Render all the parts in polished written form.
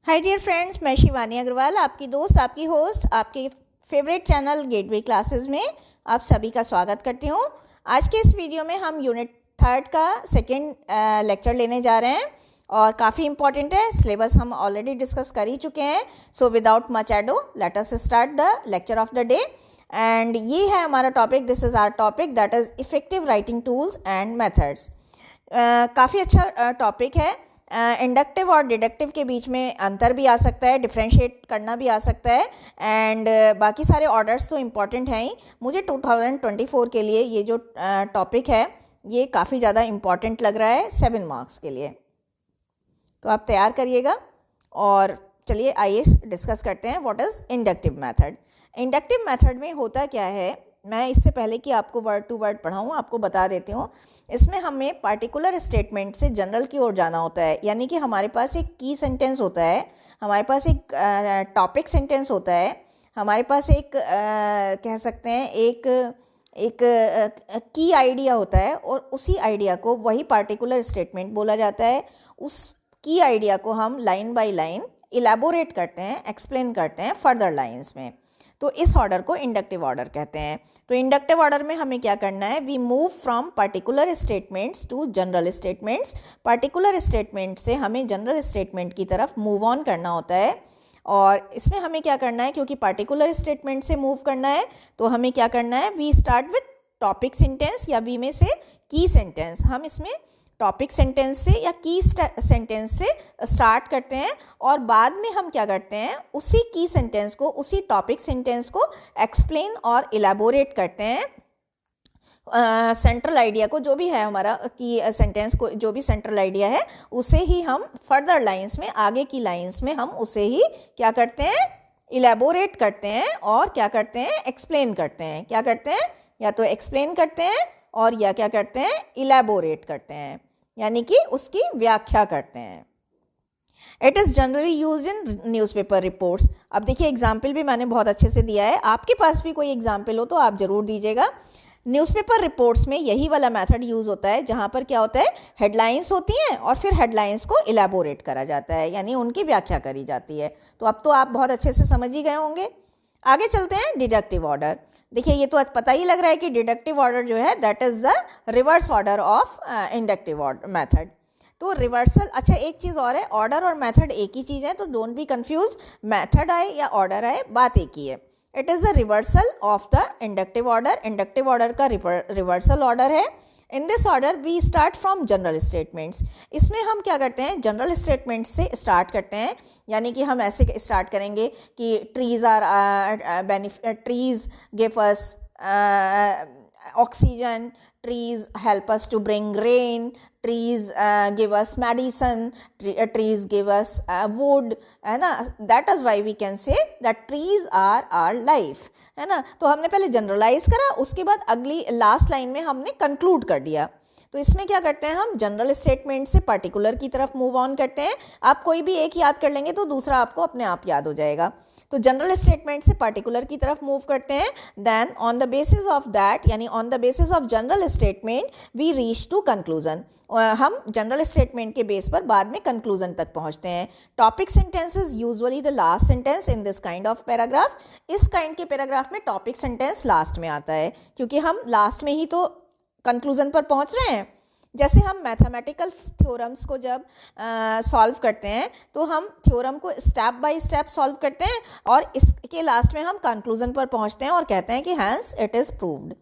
Hi dear friends, मैं शिवानी अग्रवाल, आपकी दोस्त, आपकी होस्ट, आपके फेवरेट चैनल गेटवे क्लासेस में आप सभी का स्वागत करती हूँ। आज के इस वीडियो में हम यूनिट 3 का सेकेंड लेक्चर लेने जा रहे हैं और काफ़ी इंपॉर्टेंट है। सिलेबस हम ऑलरेडी डिस्कस कर ही चुके हैं। So without much ado let us start the lecture of the day. And ये है हमारा topic, this is our topic, that is effective writing tools and methods. काफ़ी अच्छा टॉपिक है। इंडक्टिव और डिडक्टिव के बीच में अंतर भी आ सकता है, डिफ्रेंशिएट करना भी आ सकता है। एंड बाकी सारे ऑर्डर्स तो इम्पॉर्टेंट हैं ही। मुझे 2024 के लिए ये जो टॉपिक है ये काफ़ी ज़्यादा इम्पॉर्टेंट लग रहा है 7 मार्क्स के लिए। तो आप तैयार करिएगा और चलिए आइए डिस्कस करते हैं what is inductive method. Inductive method में होता क्या है, मैं इससे पहले कि आपको वर्ड टू वर्ड पढ़ाऊँ आपको बता देती हूँ। इसमें हमें पार्टिकुलर स्टेटमेंट से जनरल की ओर जाना होता है, यानी कि हमारे पास एक की सेंटेंस होता है, हमारे पास एक टॉपिक सेंटेंस होता है, हमारे पास एक कह सकते हैं एक की आइडिया होता है और उसी आइडिया को वही पार्टिकुलर स्टेटमेंट बोला जाता है। उस की आइडिया को हम लाइन बाय लाइन इलेबोरेट करते हैं, एक्सप्लेन करते हैं फर्दर लाइंस में। तो इस ऑर्डर को इंडक्टिव ऑर्डर कहते हैं। तो इंडक्टिव ऑर्डर में हमें क्या करना है, we move from particular statements to general statements. Particular statement से हमें जनरल स्टेटमेंट की तरफ मूव ऑन करना होता है। और इसमें हमें क्या करना है, क्योंकि पर्टिकुलर स्टेटमेंट से मूव करना है तो हमें क्या करना है, we start with topic sentence या वी में से की सेंटेंस। हम इसमें टॉपिक सेंटेंस से या की सेंटेंस से स्टार्ट करते हैं और बाद में हम क्या करते हैं, उसी की सेंटेंस को, उसी टॉपिक सेंटेंस को एक्सप्लेन और इलेबोरेट करते हैं। सेंट्रल आइडिया को, जो भी है हमारा की सेंटेंस को, जो भी सेंट्रल आइडिया है उसे ही हम फर्दर लाइंस में, आगे की लाइंस में हम उसे ही क्या करते हैं, इलेबोरेट करते हैं और क्या करते हैं, एक्सप्लेन करते हैं। क्या करते हैं, या तो एक्सप्लेन करते हैं और या क्या करते हैं, इलेबोरेट करते हैं, यानी कि उसकी व्याख्या करते हैं। It is generally used in newspaper reports. अब देखिए एग्जाम्पल भी मैंने बहुत अच्छे से दिया है, आपके पास भी कोई एग्जाम्पल हो तो आप ज़रूर दीजिएगा। न्यूज़पेपर रिपोर्ट्स में यही वाला मेथड यूज़ होता है, जहाँ पर क्या होता है, हेडलाइंस होती हैं और फिर हेडलाइंस को इलेबोरेट करा जाता है, यानी उनकी व्याख्या करी जाती है। तो अब तो आप बहुत अच्छे से समझ ही गए होंगे। आगे चलते हैं डिडक्टिव ऑर्डर। देखिए ये तो पता ही लग रहा है कि डिडक्टिव ऑर्डर जो है that is the reverse order of inductive order method. तो रिवर्सल, अच्छा एक चीज़ और है, ऑर्डर और मेथड एक ही चीज़ है, तो डोंट बी कंफ्यूज। मेथड आए या ऑर्डर आए, बात एक ही है। It is the reversal of the inductive order. Inductive order का रिवर्सल ऑर्डर है। In this order we start from general statements. इसमें हम क्या करते हैं, जनरल स्टेटमेंट्स से स्टार्ट करते हैं, यानी कि हम ऐसे स्टार्ट करेंगे कि trees give us oxygen, trees help us to bring rain, trees give us medicine, trees give us wood, है ना। that is why we can say that trees are our life, है ना। तो हमने पहले जनरलाइज करा, उसके बाद अगली लास्ट लाइन में हमने कंक्लूड कर दिया। तो इसमें क्या करते हैं, हम जनरल स्टेटमेंट से पर्टिकुलर की तरफ मूव ऑन करते हैं। आप कोई भी एक याद कर लेंगे तो दूसरा आपको अपने आप याद हो जाएगा। तो जनरल स्टेटमेंट से पर्टिकुलर की तरफ मूव करते हैं। Then on the basis of that, यानी on the basis of general statement we reach to conclusion. हम जनरल स्टेटमेंट के बेस पर बाद में कंक्लूजन तक पहुंचते हैं। Topic sentences usually the last sentence in this kind of paragraph. इस काइंड के पैराग्राफ में टॉपिक सेंटेंस लास्ट में आता है, क्योंकि हम लास्ट में ही तो कंक्लूजन पर पहुंच रहे हैं। जैसे हम मैथमेटिकल थ्योरम्स को जब सॉल्व करते हैं तो हम थ्योरम को स्टेप बाय स्टेप सॉल्व करते हैं और इसके लास्ट में हम कंक्लूजन पर पहुंचते हैं और कहते हैं कि हैंस इट इज़ प्रूव्ड।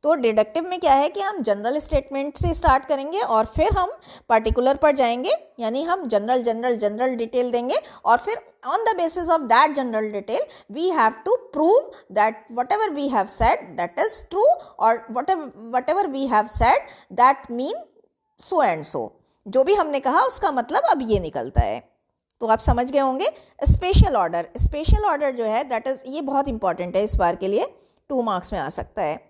तो डिडक्टिव में क्या है कि हम जनरल स्टेटमेंट से स्टार्ट करेंगे और फिर हम पर्टिकुलर पर जाएंगे, यानी हम जनरल डिटेल देंगे और फिर on the basis of that general detail we have to prove that whatever we have said that is true और whatever we have said that mean so and so. जो भी हमने कहा उसका मतलब अब ये निकलता है। तो आप समझ गए होंगे। स्पेशल ऑर्डर, स्पेशल ऑर्डर जो है दैट इज़, ये बहुत इंपॉर्टेंट है, इस बार के लिए 2 मार्क्स में आ सकता है।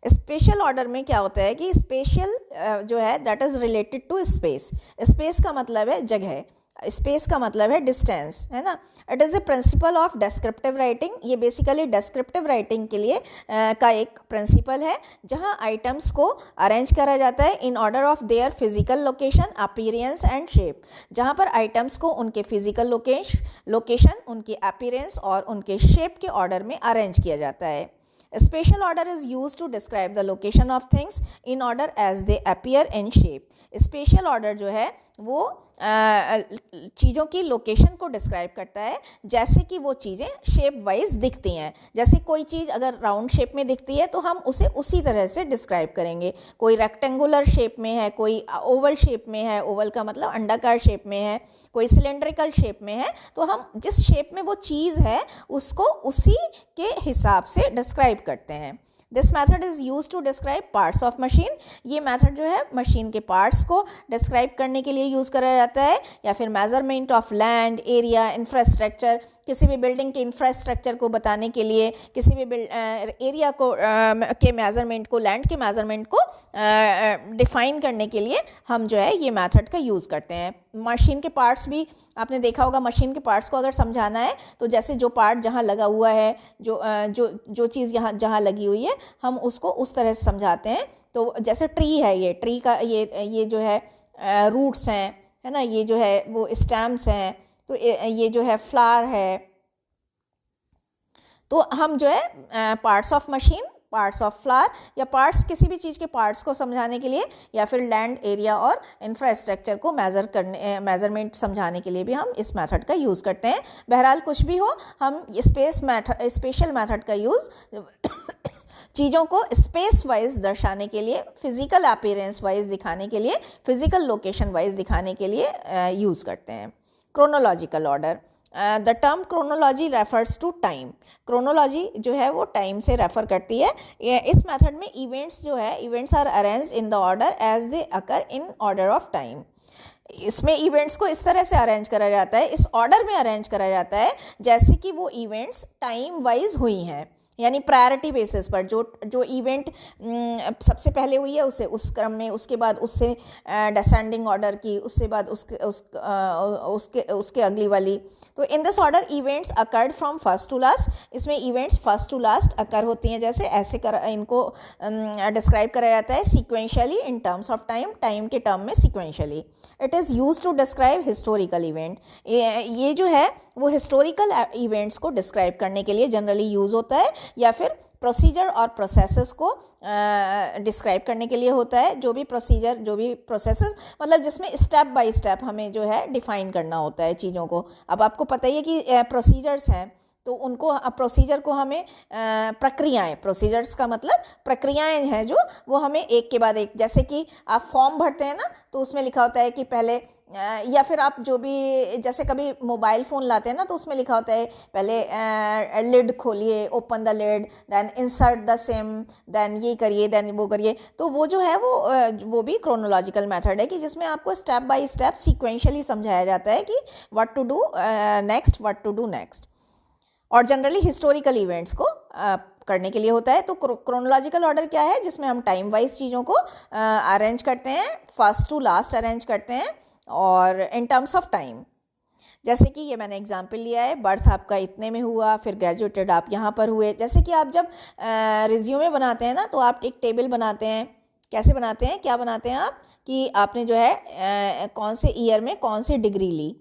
स्पेशल ऑर्डर में क्या होता है कि स्पेशल जो है that is related to space. Space का मतलब है जगह। स्पेस का मतलब है डिस्टेंस, है ना। It is the principle of descriptive writing. ये बेसिकली डिस्क्रिप्टिव राइटिंग के लिए का एक प्रिंसिपल है, जहाँ आइटम्स को अरेंज करा जाता है इन order of their physical location, appearance and shape. जहाँ पर आइटम्स को उनके फिजिकल लोकेशन, उनकी अपीयरेंस और उनके शेप के ऑर्डर में अरेंज किया जाता है। Spatial order is used to describe the location of things in order as they appear in shape. Spatial order जो है वो चीज़ों की लोकेशन को डिस्क्राइब करता है जैसे कि वो चीज़ें शेप वाइज दिखती हैं। जैसे कोई चीज़ अगर राउंड शेप में दिखती है तो हम उसे उसी तरह से डिस्क्राइब करेंगे। कोई रेक्टेंगुलर शेप में है, कोई ओवल शेप में है, ओवल का मतलब अंडाकार शेप में है, कोई सिलेंड्रिकल शेप में है, तो हम जिस शेप में वो चीज़ है उसको उसी के हिसाब से डिस्क्राइब करते हैं। This method is use to describe parts of machine. ये मैथड जो है मशीन के पार्ट्स को डिस्क्राइब करने के लिए यूज़ करा जाता है, या फिर measurement of land area infrastructure, किसी भी बिल्डिंग के इंफ्रास्ट्रक्चर को बताने के लिए, किसी भी एरिया को के मेजरमेंट को, लैंड के मेजरमेंट को डिफाइन करने के लिए हम जो है ये मेथड का यूज़ करते हैं। मशीन के पार्ट्स भी आपने देखा होगा, मशीन के पार्ट्स को अगर समझाना है तो जैसे जो पार्ट जहाँ लगा हुआ है, जो चीज़ यहाँ जहाँ लगी हुई है, हम उसको उस तरह से समझाते हैं। तो जैसे ट्री है, ये ट्री का ये जो है रूट्स हैं, है ना, ये जो है वो स्टेम्स हैं, तो ये जो है फ्लावर है। तो हम जो है parts of machine, parts of flower या पार्ट्स, किसी भी चीज़ के पार्ट्स को समझाने के लिए, या फिर लैंड एरिया और इंफ्रास्ट्रक्चर को मेजरमेंट समझाने के लिए भी हम इस मेथड का यूज़ करते हैं। बहरहाल कुछ भी हो, हम स्पेशल मेथड का यूज़ चीज़ों को स्पेस वाइज दर्शाने के लिए, फिजिकल अपीयरेंस वाइज दिखाने के लिए, फिजिकल लोकेशन वाइज दिखाने के लिए यूज़ करते हैं। Chronological order, the term chronology refers to time. Chronology जो है वो टाइम से रेफर करती है। इस मेथड में इवेंट्स जो है, events are arranged in the order as they occur in order of time. इसमें इवेंट्स को इस तरह से अरेंज करा जाता है, इस ऑर्डर में अरेंज करा जाता है जैसे कि वो इवेंट्स टाइम वाइज हुई हैं, यानी प्रायोरिटी बेसिस पर। जो इवेंट सबसे पहले हुई है उसे उस क्रम में, उसके बाद उससे डिसेंडिंग ऑर्डर की, उसके बाद उसके अगली वाली। तो in this order events occurred from first to last. इसमें events first to last occur होती हैं, जैसे ऐसे इनको डिस्क्राइब करा जाता है sequentially in terms of time, time के टर्म में sequentially. It is use to describe historical event. ये जो है वो हिस्टोरिकल इवेंट्स को डिस्क्राइब करने के लिए जनरली यूज़ होता है, या फिर प्रोसीजर और प्रोसेसेस को डिस्क्राइब करने के लिए होता है। जो भी प्रोसीजर, जो भी प्रोसेसेस, मतलब जिसमें स्टेप बाय स्टेप हमें जो है डिफाइन करना होता है चीज़ों को। अब आपको पता ही है कि प्रोसीजर्स हैं, तो उनको, प्रोसीजर को हमें प्रक्रियाएं, प्रोसीजर्स का मतलब प्रक्रियाएं हैं जो वो हमें एक के बाद एक, जैसे कि आप फॉर्म भरते हैं ना, तो उसमें लिखा होता है कि पहले, या फिर आप जो भी, जैसे कभी मोबाइल फ़ोन लाते हैं ना, तो उसमें लिखा होता है पहले लिड खोलिए, open the lid, then insert the sim, then ये करिए, देन वो करिए। तो वो जो है वो भी क्रोनोलॉजिकल मेथड है कि जिसमें आपको स्टेप बाय स्टेप सीक्वेंशियली समझाया जाता है कि what to do next, what to do next. और जनरली हिस्टोरिकल इवेंट्स को करने के लिए होता है। तो क्रोनोलॉजिकल ऑर्डर क्या है, जिसमें हम टाइम वाइज चीज़ों को अरेंज करते हैं, फर्स्ट टू लास्ट अरेंज करते हैं, और इन टर्म्स ऑफ टाइम। जैसे कि ये मैंने एग्जाम्पल लिया है, बर्थ आपका इतने में हुआ, फिर ग्रेजुएटेड आप यहाँ पर हुए। जैसे कि आप जब रिज्यूमे बनाते हैं ना, तो आप एक टेबल बनाते हैं। कैसे बनाते हैं, क्या बनाते हैं आप, कि आपने जो है कौन से ईयर में कौन सी डिग्री ली,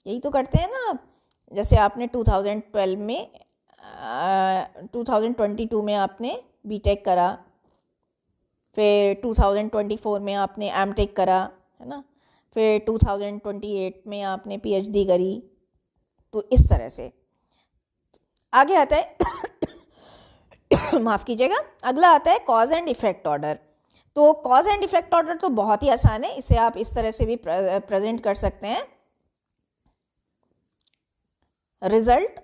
यही तो करते हैं ना आप। जैसे आपने 2012 में 2022 में आपने बीटेक करा, फिर 2024 में आपने एमटेक करा, है ना, फिर 2028 में आपने पीएचडी करी। तो इस तरह से आगे आता है माफ़ कीजिएगा, अगला आता है कॉज एंड इफेक्ट ऑर्डर। तो कॉज एंड इफेक्ट ऑर्डर तो बहुत ही आसान है, इसे आप इस तरह से भी प्रेजेंट कर सकते हैं, रिजल्ट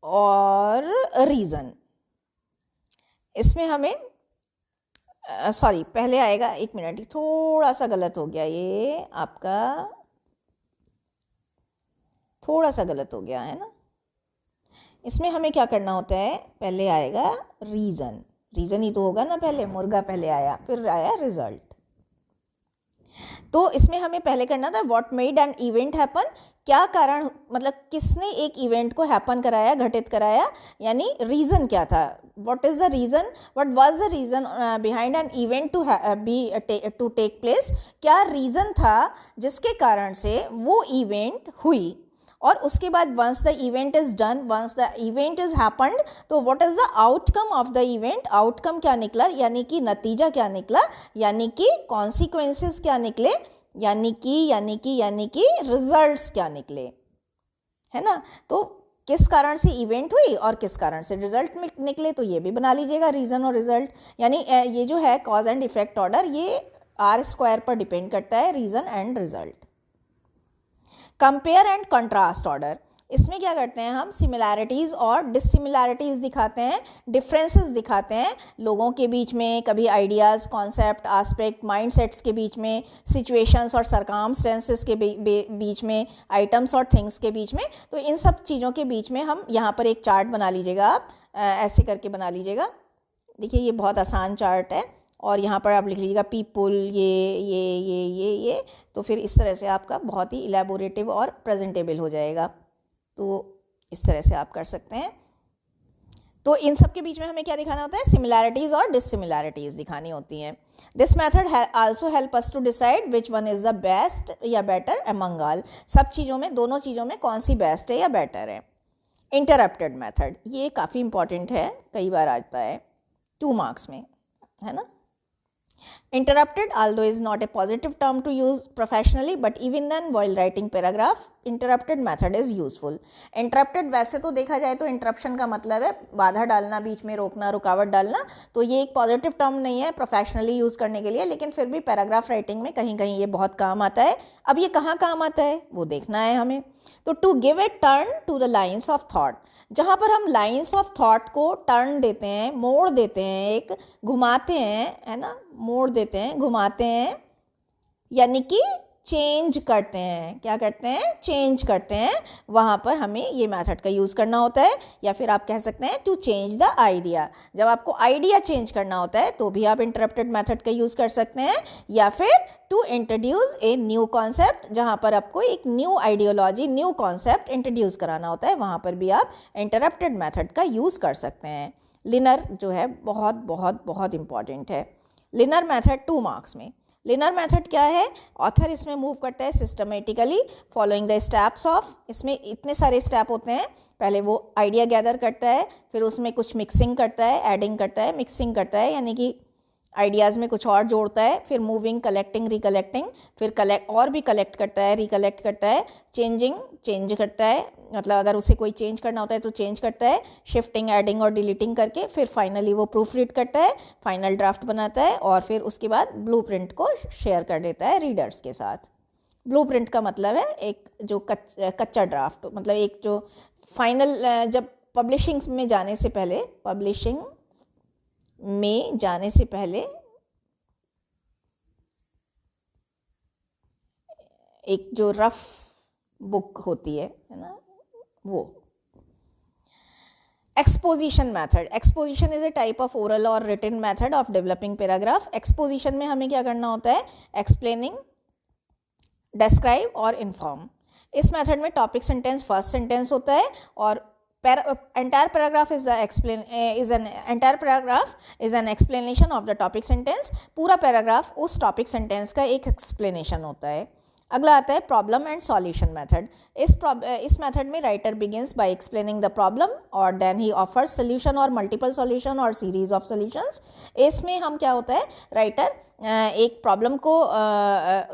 और रीज़न। इसमें हमें सॉरी, पहले आएगा, एक मिनट, थोड़ा सा गलत हो गया, ये आपका थोड़ा सा गलत हो गया है ना। इसमें हमें क्या करना होता है, पहले आएगा रीज़न, रीज़न ही तो होगा ना, पहले मुर्गा पहले आया, फिर आया रिजल्ट। तो इसमें हमें पहले करना था what made an event happen, क्या कारण, मतलब किसने एक इवेंट को हैपन कराया, घटित कराया, यानी रीज़न क्या था, what is the reason, what was the reason behind an event to take place, क्या रीज़न था जिसके कारण से वो इवेंट हुई। और उसके बाद once the event is done, once the event is happened, तो what is the outcome of the event, outcome क्या निकला, यानी कि नतीजा क्या निकला, यानी कि कॉन्सिक्वेंसेस क्या निकले, यानी कि रिजल्ट्स क्या निकले, है ना। तो किस कारण से इवेंट हुई और किस कारण से रिजल्ट निकले, तो ये भी बना लीजिएगा, रीजन और रिजल्ट। यानी ये जो है कॉज एंड इफेक्ट ऑर्डर, ये R² पर डिपेंड करता है, reason and result. Compare and contrast order, इसमें क्या करते हैं हम, सिमिलैरिटीज़ और डिससिमिलैरिटीज़ दिखाते हैं, डिफरेंसेस दिखाते हैं लोगों के बीच में, कभी आइडियाज़, कॉन्सेप्ट, आस्पेक्ट, माइंडसेट्स के बीच में, सिचुएशंस और सरकमस्टेंसेस के बीच में, आइटम्स और थिंग्स के बीच में। तो इन सब चीज़ों के बीच में हम यहाँ पर एक चार्ट बना लीजिएगा, आप ऐसे करके बना लीजिएगा। देखिए ये बहुत आसान चार्ट है, और यहाँ पर आप लिख लीजिएगा पीपुल, ये, तो फिर इस तरह से आपका बहुत ही इलेबोरेटिव और प्रेजेंटेबल हो जाएगा। तो इस तरह से आप कर सकते हैं। तो इन सब के बीच में हमें क्या दिखाना होता है, सिमिलैरिटीज़ और डिससिमिलैरिटीज़ दिखानी होती हैं। This method also help us to decide which one is the best या बेटर अमंग ऑल, सब चीज़ों में, दोनों चीज़ों में कौन सी बेस्ट है या बेटर है। इंटरप्टेड मेथड, ये काफ़ी इंपॉर्टेंट है, कई बार आता है 2 मार्क्स में, है ना। Interrupted, although is not a positive term to use professionally, but even then while writing paragraph, interrupted method is useful. Interrupted वैसे तो देखा जाए तो interruption का मतलब है बाधा डालना, बीच में रोकना, रुकावट डालना, तो ये एक पॉजिटिव टर्म नहीं है प्रोफेशनली यूज़ करने के लिए, लेकिन फिर भी पैराग्राफ राइटिंग में कहीं कहीं ये बहुत काम आता है। अब ये कहाँ काम आता है वो देखना है हमें। तो to give a turn to the lines of thought, जहाँ पर हम लाइन्स ऑफ थॉट को टर्न देते हैं, मोड़ देते हैं, एक घुमाते हैं, है ना, मोड़ देते हैं, घुमाते हैं, यानी कि चेंज करते हैं, क्या करते हैं, चेंज करते हैं, वहाँ पर हमें ये मेथड का यूज़ करना होता है। या फिर आप कह सकते हैं टू चेंज द आइडिया, जब आपको आइडिया चेंज करना होता है तो भी आप इंटरप्टेड मेथड का यूज़ कर सकते हैं। या फिर to introduce a new concept, जहाँ पर आपको एक new ideology, new concept introduce कराना होता है, वहाँ पर भी आप इंटरप्टेड मेथड का यूज़ कर सकते हैं। लिनर जो है बहुत बहुत बहुत इंपॉर्टेंट है। लिनर मेथड 2 मार्क्स में। लिनर मेथड क्या है, ऑथर इसमें मूव करता है systematically following the steps of, इसमें इतने सारे स्टेप होते हैं, पहले वो आइडिया गैदर करता है, फिर उसमें कुछ मिक्सिंग करता है, एडिंग करता है, मिक्सिंग करता है, यानी कि आइडियाज़ में कुछ और जोड़ता है, फिर मूविंग, कलेक्टिंग, रिकलेक्टिंग, फिर और भी कलेक्ट करता है, रिकलेक्ट करता है, चेंजिंग, चेंज करता है, मतलब अगर उसे कोई चेंज करना होता है तो चेंज करता है, शिफ्टिंग, एडिंग और डिलीटिंग करके, फिर फाइनली वो प्रूफ रीड करता है, फाइनल ड्राफ्ट बनाता है, और फिर उसके बाद ब्लूप्रिंट को शेयर कर देता है रीडर्स के साथ। ब्लूप्रिंट का मतलब है एक जो कच्चा ड्राफ्ट, मतलब एक जो फाइनल, जब पब्लिशिंग में जाने से पहले, पब्लिशिंग में जाने से पहले एक जो रफ बुक होती है ना, वो। Exposition method, exposition is a type of oral और written method of developing paragraph. Exposition में हमें क्या करना होता है, एक्सप्लेनिंग, डिस्क्राइब और इन्फॉर्म। इस मेथड में टॉपिक सेंटेंस फर्स्ट सेंटेंस होता है, और entire paragraph is an explanation of the topic sentence। पूरा पैराग्राफ उस टॉपिक सेंटेंस का एक एक्सप्लेनेशन होता है। अगला आता है प्रॉब्लम एंड सॉल्यूशन मेथड। इस मेथड में writer begins by explaining the problem और देन ही ऑफर्स सोल्यूशन और मल्टीपल सोल्यूशन और सीरीज ऑफ सोल्यूशंस। इसमें हम क्या होता है, राइटर एक प्रॉब्लम को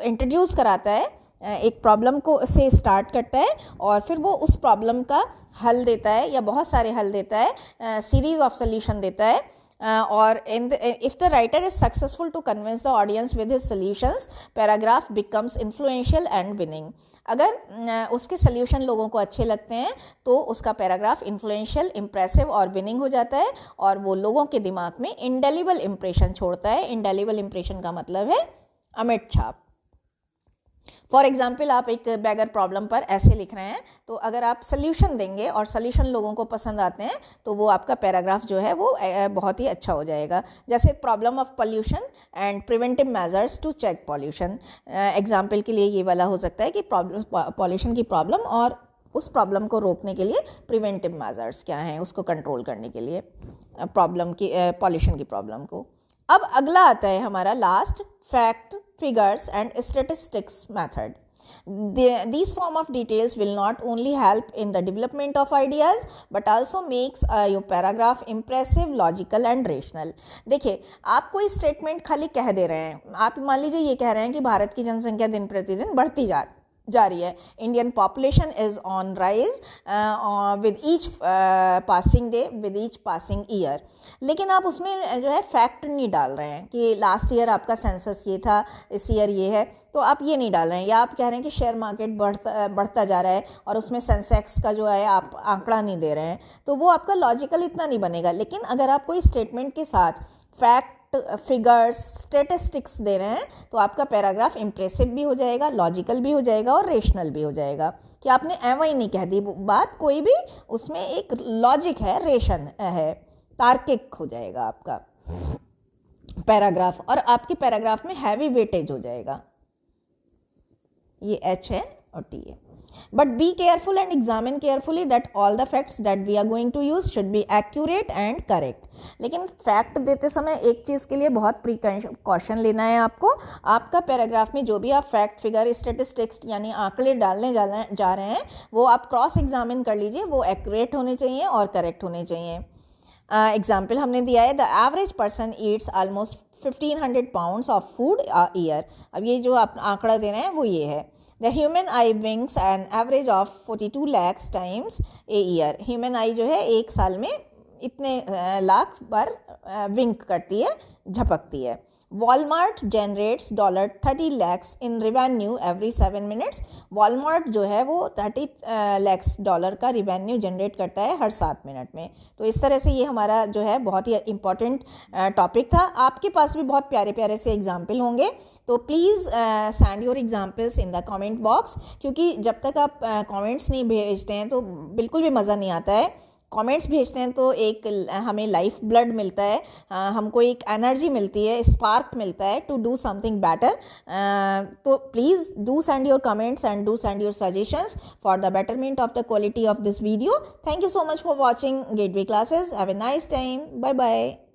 इंट्रोड्यूस कराता है, एक प्रॉब्लम को से स्टार्ट करता है, और फिर वो उस प्रॉब्लम का हल देता है या बहुत सारे हल देता है, सीरीज ऑफ सोल्यूशन देता है, और if the writer is successful to convince the audience with his solutions, paragraph becomes influential and winning। अगर उसके सोल्यूशन लोगों को अच्छे लगते हैं तो उसका पैराग्राफ इन्फ्लुएंशियल, इम्प्रेसिव और विनिंग हो जाता है, और वो लोगों के दिमाग में इंडेलिबल इम्प्रेशन छोड़ता है। इंडेलिबल इम्प्रेशन का मतलब है अमिट छाप। फॉर एग्जाम्पल आप एक बैगर प्रॉब्लम पर ऐसे लिख रहे हैं, तो अगर आप सोल्यूशन देंगे और सोल्यूशन लोगों को पसंद आते हैं तो वो आपका पैराग्राफ जो है वो बहुत ही अच्छा हो जाएगा। जैसे problem of pollution and preventive measures to check pollution, example के लिए ये वाला हो सकता है कि पॉल्यूशन की प्रॉब्लम और उस प्रॉब्लम को रोकने के लिए प्रिवेंटिव मेजर्स क्या हैं, उसको कंट्रोल करने के लिए प्रॉब्लम की पॉल्यूशन की प्रॉब्लम को। अब अगला आता है हमारा last, fact, figures and statistics method. These form of details will not only help in the development of ideas but also makes your paragraph impressive, logical and rational. देखिए, आप कोई स्टेटमेंट खाली कह दे रहे हैं, आप मान लीजिए ये कह रहे हैं कि भारत की जनसंख्या दिन प्रतिदिन बढ़ती जा रही है, Indian population is on rise with each passing day, with each passing year, लेकिन आप उसमें जो है फैक्ट नहीं डाल रहे हैं कि लास्ट ईयर आपका सेंसस ये था, इस ईयर ये है, तो आप ये नहीं डाल रहे हैं। या आप कह रहे हैं कि शेयर मार्केट बढ़ता जा रहा है और उसमें सेंसेक्स का जो है आप आंकड़ा नहीं दे रहे हैं, तो वो आपका लॉजिकल इतना नहीं बनेगा। लेकिन अगर आप कोई स्टेटमेंट के साथ फैक्ट, फिगर्स, स्टेटिस्टिक्स दे रहे हैं तो आपका पैराग्राफ इंप्रेसिव भी हो जाएगा, लॉजिकल भी हो जाएगा और रेशनल भी हो जाएगा, कि आपने एवं ही नहीं कह दी बात कोई भी, उसमें एक लॉजिक है, रेशन है, तार्किक हो जाएगा आपका पैराग्राफ, और आपके पैराग्राफ में हैवी वेटेज हो जाएगा। ये H है और T है। But be careful and examine carefully that all the facts that we are going to use should be accurate and correct. लेकिन फैक्ट देते समय एक चीज़ के लिए बहुत प्रिकॉशन लेना है आपको। आपका पैराग्राफ में जो भी आप फैक्ट, फिगर, स्टेटिस्टिक्स यानी आंकड़े डालने जा रहे हैं वो आप क्रॉस एग्जामिन कर लीजिए, वो एक्यूरेट होने चाहिए और करेक्ट होने चाहिए। एग्जाम्पल हमने दिया है, the average person Yeats almost 1500 pounds of food a year. अब ये जो आप आंकड़ा दे रहे हैं वो ये है, The human eye winks an average of 42 lakhs times a year. Human eye जो है एक साल में इतने लाख बार विंक करती है, झपकती है। Walmart generates $30 lakhs in revenue every 7 minutes. Walmart जो है वो 30 lakhs डॉलर का रिवेन्यू जनरेट करता है हर 7 मिनट में। तो इस तरह से ये हमारा जो है बहुत ही इम्पॉर्टेंट टॉपिक था। आपके पास भी बहुत प्यारे प्यारे से एग्जाम्पल होंगे, तो please send your examples in the comment box, क्योंकि जब तक आप कमेंट्स नहीं भेजते हैं तो बिल्कुल भी मज़ा नहीं आता है। कमेंट्स भेजते हैं तो एक हमें लाइफ ब्लड मिलता है, हमको एक एनर्जी मिलती है, स्पार्क मिलता है टू डू समथिंग बेटर। तो please do send your comments and do send your suggestions for the betterment of the quality of this video. Thank you so much for watching Gateway Classes. Have a nice time. Bye bye.